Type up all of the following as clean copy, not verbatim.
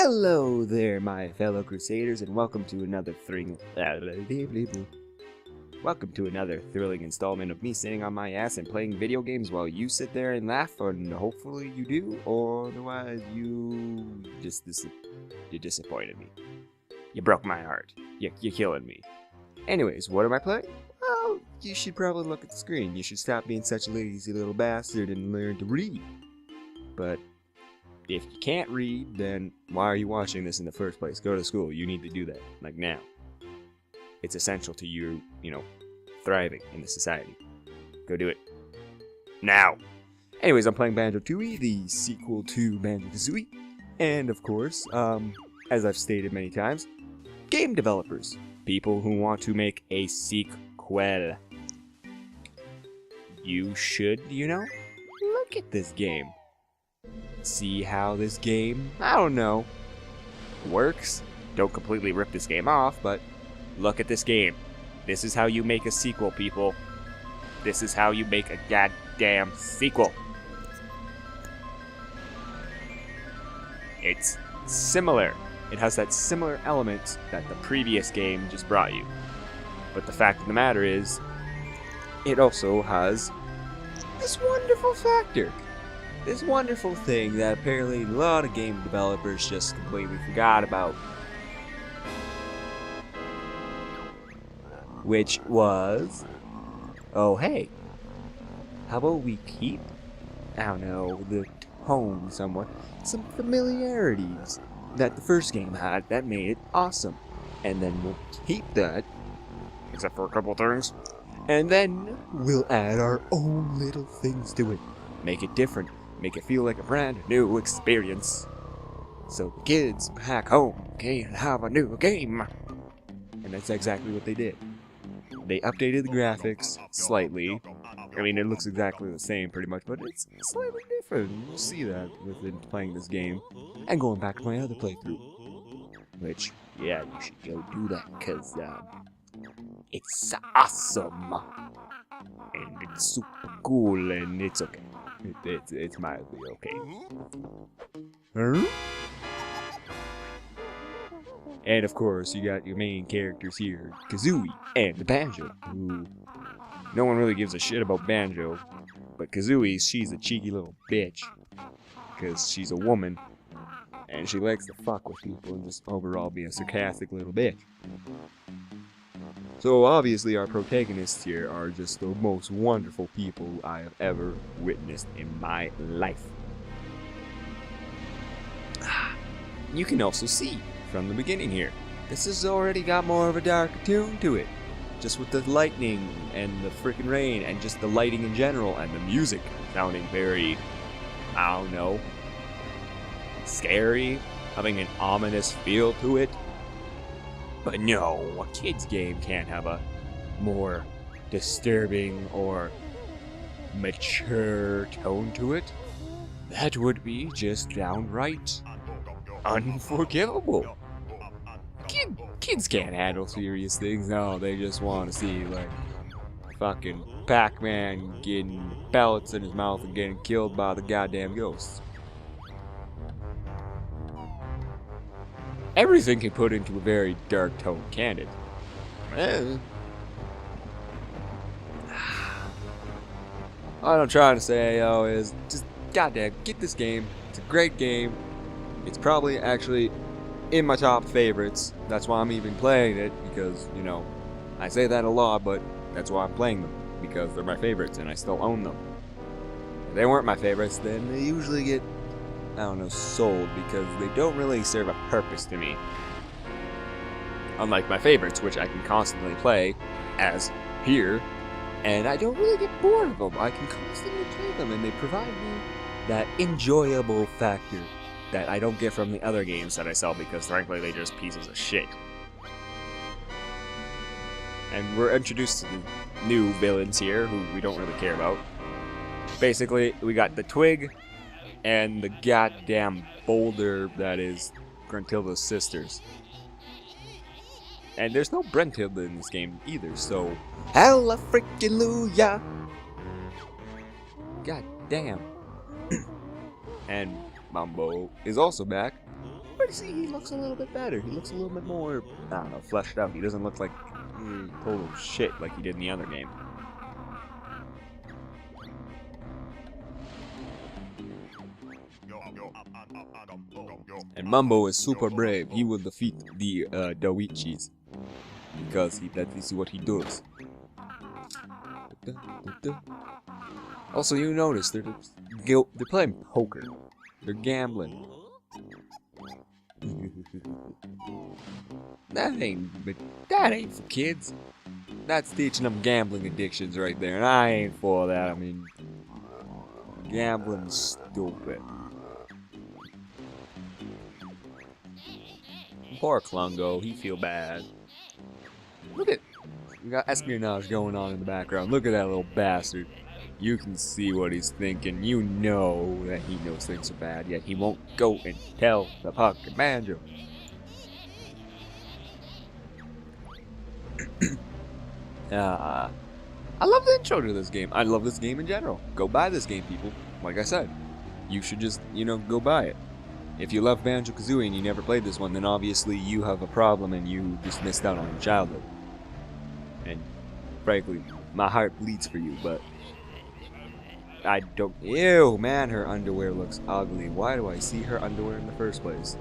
Hello there, my fellow Crusaders, and welcome to another thrilling installment of me sitting on my ass and playing video games while you sit there and laugh, and hopefully you do, or otherwise you disappointed me. You broke my heart. You're killing me. Anyways, what am I playing? Well, you should probably look at the screen. You should stop being such a lazy little bastard and learn to read. But if you can't read, then why are you watching this in the first place? Go to school. You need to do that. Like now. It's essential to you, thriving in the society. Go do it. Now! Anyways, I'm playing Banjo Tooie, the sequel to Banjo-Kazooie. And of course, as I've stated many times, game developers. People who want to make a sequel. You should, look at this game. See how this game, works. Don't completely rip this game off, but look at this game. This is how you make a sequel, people. This is how you make a goddamn sequel. It's similar. It has that similar element that the previous game just brought you. But the fact of the matter is, it also has this wonderful factor. This wonderful thing that apparently a lot of game developers just completely forgot about. Which was, oh hey, how about we keep, the tone somewhat, some familiarities that the first game had that made it awesome. And then we'll keep that, except for a couple things, and then we'll add our own little things to it. Make it different. Make it feel like a brand new experience. So the kids back home can have a new game. And that's exactly what they did. They updated the graphics slightly. I mean, it looks exactly the same pretty much, but it's slightly different. You'll see that within playing this game. And going back to my other playthrough. Which, yeah, you should go do that, because it's awesome. And it's super cool, and it's okay. It's mildly okay. Huh? And of course, you got your main characters here, Kazooie and the Banjo, who no one really gives a shit about Banjo, but Kazooie, she's a cheeky little bitch, because she's a woman, and she likes to fuck with people and just overall be a sarcastic little bitch. So obviously our protagonists here are just the most wonderful people I have ever witnessed in my life. You can also see from the beginning here, this has already got more of a darker tune to it. Just with the lightning and the freaking rain and just the lighting in general and the music sounding very, scary, having an ominous feel to it. But no, a kid's game can't have a more disturbing or mature tone to it. That would be just downright unforgivable. Kids can't handle serious things. No, they just want to see, like, fucking Pac-Man getting pellets in his mouth and getting killed by the goddamn ghosts. Everything can put into a very dark tone, can't it? All I'm trying to say, is just goddamn get this game. It's a great game. It's probably actually in my top favorites. That's why I'm even playing it, because, I say that a lot, but that's why I'm playing them, because they're my favorites and I still own them. If they weren't my favorites, then they usually get sold, because they don't really serve a purpose to me. Unlike my favorites, which I can constantly play, as here, and I don't really get bored of them. I can constantly play them, and they provide me that enjoyable factor that I don't get from the other games that I sell, because frankly, they're just pieces of shit. And we're introduced to the new villains here, who we don't really care about. Basically, we got the Twig, and the goddamn boulder that is Gruntilda's sisters. And there's no Brentilda in this game either, so hella freaking Luya! God damn. And Mambo is also back, But see, he looks a little bit better. He looks a little bit more, I don't know, fleshed out. He doesn't look like total shit like he did in the other game. And Mumbo is super brave. He will defeat the Doichis. Because that is what he does. Also, you notice they're playing poker. They're gambling. That ain't for kids. That's teaching them gambling addictions right there, and I ain't for that. I mean, gambling's stupid. Poor Klungo, he feel bad. Look at, we got espionage going on in the background. Look at that little bastard. You can see what he's thinking. You know that he knows things are bad, yet he won't go and tell the fucking Banjo. I love the intro to this game. I love this game in general. Go buy this game, people. Like I said, you should just, go buy it. If you love Banjo-Kazooie and you never played this one, then obviously you have a problem and you just missed out on your childhood. And frankly, my heart bleeds for you, but I don't... Ew, man, her underwear looks ugly. Why do I see her underwear in the first place?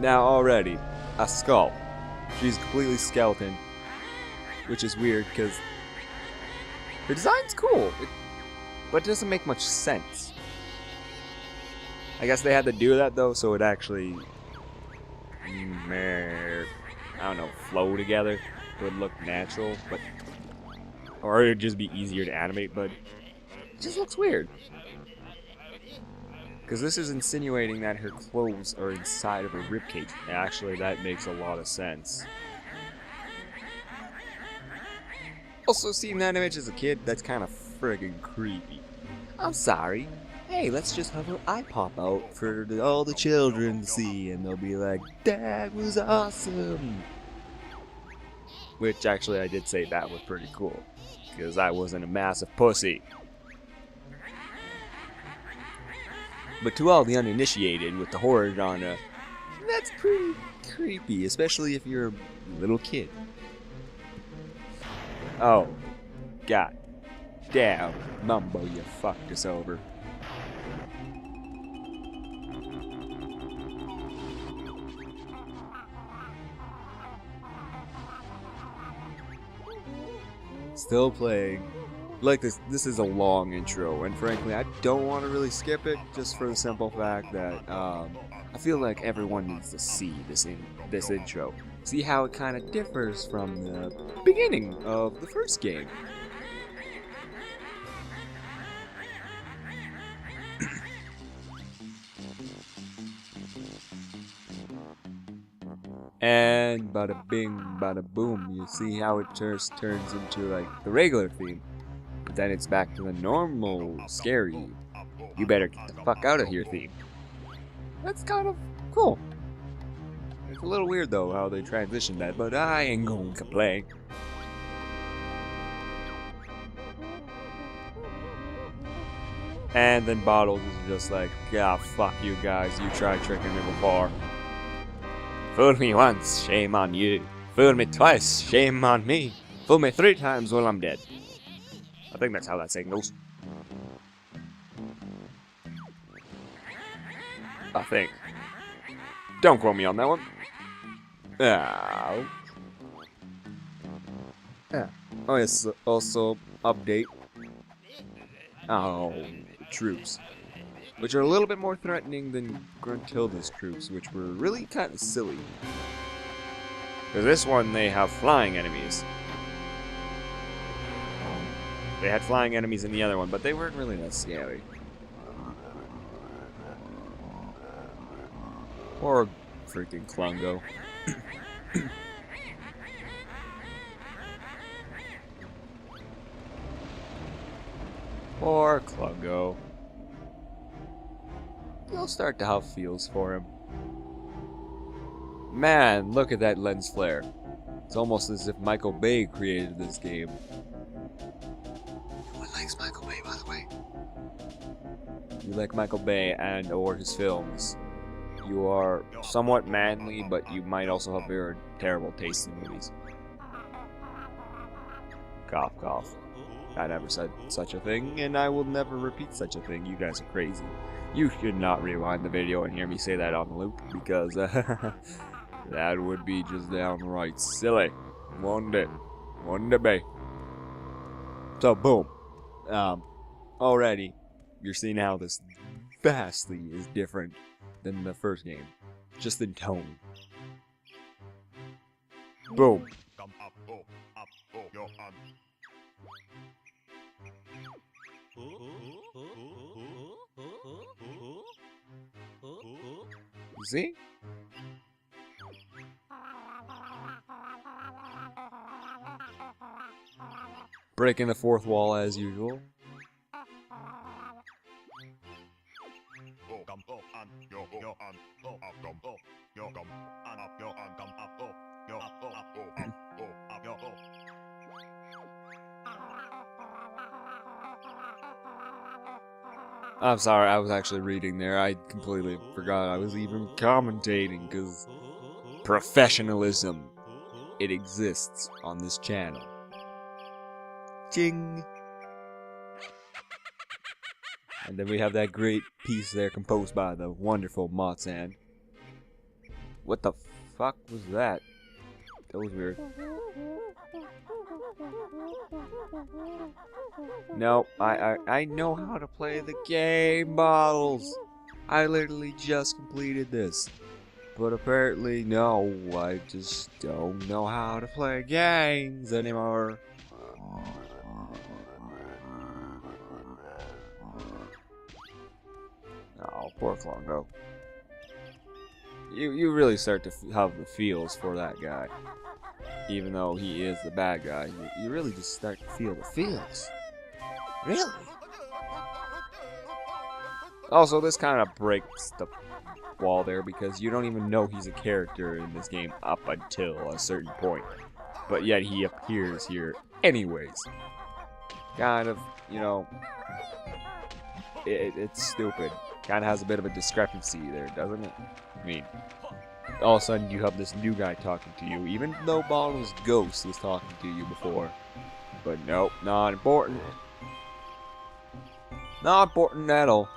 Now already, a skull. She's completely skeleton, which is weird because her design's cool, but it doesn't make much sense. I guess they had to do that though, so it actually, I don't know, flow together. It would look natural, but or it'd just be easier to animate, but it just looks weird. Because this is insinuating that her clothes are inside of her ribcage. Actually, that makes a lot of sense. Also, seeing that image as a kid, that's kind of friggin' creepy. I'm sorry. Hey, let's just have her eye pop out for all the children to see, and they'll be like, "That was awesome!" Which, actually, I did say that was pretty cool. Because I wasn't a massive pussy. But to all the uninitiated with the horror genre, that's pretty creepy, especially if you're a little kid. Oh, god damn, Mumbo, you fucked us over. Still playing. Like this is a long intro, and frankly, I don't want to really skip it, just for the simple fact that I feel like everyone needs to see this intro, see how it kind of differs from the beginning of the first game. And bada bing, bada boom, you see how it just turns into like the regular theme. But then it's back to the normal, scary, you better get the fuck out of here theme. That's kind of cool. It's a little weird though how they transitioned that, but I ain't gonna complain. And then Bottles is just like, yeah, fuck you guys, you tried tricking me before. Fool me once, shame on you. Fool me twice, shame on me. Fool me 3 times, well I'm dead. I think that's how that saying goes. I think. Don't quote me on that one. Ow. Yeah. Oh yes, also, update. Oh, troops. Which are a little bit more threatening than Gruntilda's troops, which were really kind of silly. Because this one, they have flying enemies. They had flying enemies in the other one, but they weren't really that scary. Or freaking Klungo. Or Klungo. You'll start to have feels for him. Man, look at that lens flare. It's almost as if Michael Bay created this game. What likes Michael Bay, by the way? you like Michael Bay and or his films, you are somewhat manly, but you might also have very terrible taste in movies. Cough, cough. I never said such a thing, and I will never repeat such a thing. You guys are crazy. You should not rewind the video and hear me say that on loop, because that would be just downright silly. Wouldn't it? Wouldn't it be? So, boom. Already, you're seeing how this vastly is different than the first game. Just in tone. Boom. See? Breaking the fourth wall as usual. I'm sorry, I was actually reading there. I completely forgot I was even commentating, because professionalism, it exists on this channel. Ching! And then we have that great piece there composed by the wonderful Motsan. What the fuck was that? That was weird. No, I know how to play the game, Bottles. I literally just completed this. But apparently, no, I just don't know how to play games anymore. Oh, poor Klongo. You really start to have the feels for that guy. Even though he is the bad guy, you really just start to feel the feels. Really? Also, this kind of breaks the wall there, because you don't even know he's a character in this game up until a certain point. But yet he appears here anyways. Kind of, you know, it's stupid. Kind of has a bit of a discrepancy there, doesn't it? I mean, all of a sudden you have this new guy talking to you, even though Bottle's ghost was talking to you before. But nope, not important. Not important at all.